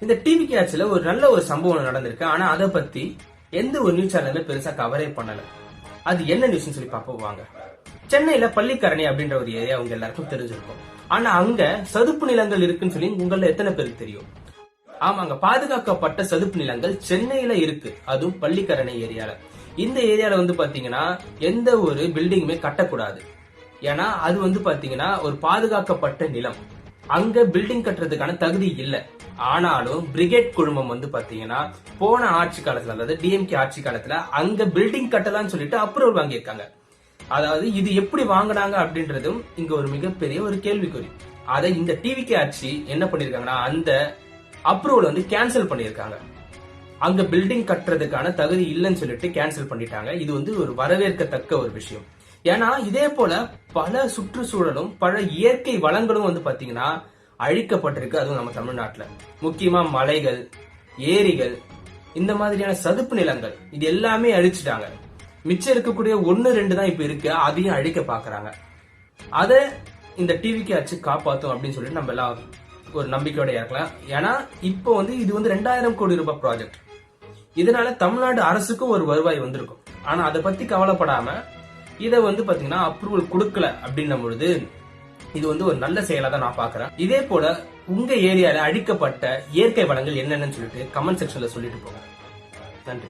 இந்த டிவிகே ஆட்சியில ஒரு நல்ல ஒரு சம்பவம் நடந்திருக்கு. ஆனா அதை பத்தி எந்த ஒரு நியூஸ் சேனல்ல பெருசா கவரே பண்ணல. அது என்ன நியூஸ்னு சொல்லி பார்ப்போம் வாங்க. சென்னையில பள்ளிக்கரணை அப்படின்ற ஒரு ஏரியா உங்க எல்லாருக்கும் தெரிஞ்சிருக்கும். ஆனா அங்க சதுப்பு நிலங்கள் இருக்குன்னு சொல்லி உங்கள எத்தனை பேருக்கு தெரியும்? ஆமாங்க, பாதுகாக்கப்பட்ட சதுப்பு நிலங்கள் சென்னையில இருக்கு, அதுவும் பள்ளிக்கரணை ஏரியால. இந்த ஏரியால வந்து பாத்தீங்கன்னா எந்த ஒரு பில்டிங்குமே கட்டக்கூடாது. ஏன்னா அது வந்து பாத்தீங்கன்னா ஒரு பாதுகாக்கப்பட்ட நிலம். அங்க பில்டிங் கட்டுறதுக்கான தகுதி இல்ல. ஆனாலும் பிரிகேட் குழுமம் வந்து பாத்தீங்கன்னா போன ஆட்சி காலத்துல, அதாவது டிஎம்கே ஆட்சி காலத்துல அங்க பில்டிங் கட்டலாம்னு சொல்லிட்டு அப்ரூவல் வாங்கியிருக்காங்க. அதாவது இது எப்படி வாங்கினாங்க அப்படின்றதும் இங்க ஒரு மிகப்பெரிய ஒரு கேள்விக்குறி. அதை இந்த டிவிகே ஆட்சி என்ன பண்ணிருக்காங்கன்னா அந்த அப்ரூவல் வந்து கேன்சல் பண்ணிருக்காங்க. அங்க பில்டிங் கட்டுறதுக்கான தகுதி இல்லைன்னு சொல்லிட்டு கேன்சல் பண்ணிட்டாங்க. இது வந்து ஒரு வரவேற்கத்தக்க ஒரு விஷயம். ஏன்னா இதே போல பல சுற்றுச்சூழலும் பல இயற்கை வளங்களும் வந்து பாத்தீங்கன்னா அழிக்கப்பட்டிருக்கு, அதுவும் நம்ம தமிழ்நாட்டுல. முக்கியமா மலைகள், ஏரிகள், இந்த மாதிரியான சதுப்பு நிலங்கள் இது எல்லாமே அழிச்சிட்டாங்க. மிச்சம் இருக்கக்கூடிய 1-2 தான் இப்ப இருக்கு, அதையும் அழிக்க பாக்குறாங்க. அத இந்த டிவிக்கு ஆச்சு காப்பாத்தும் அப்படின்னு சொல்லிட்டு நம்ம எல்லாம் ஒரு நம்பிக்கையோட இருக்கலாம். ஏன்னா இப்போ வந்து இது வந்து 2000 கோடி ரூபாய் ப்ராஜெக்ட். இதனால தமிழ்நாடு அரசுக்கும் ஒரு வருவாய் வந்திருக்கும். ஆனா அதை பத்தி கவலைப்படாம இதை வந்து பாத்தீங்கன்னா அப்ரூவல் கொடுக்கல அப்படின்னும் பொழுது இது வந்து ஒரு நல்ல செயலா தான் நான் பாக்குறேன். இதே போல உங்க ஏரியால அழிக்கப்பட்ட இயற்கை வளங்கள் என்னென்னு சொல்லிட்டு கமெண்ட் செக்ஷன்ல சொல்லிட்டு போங்க.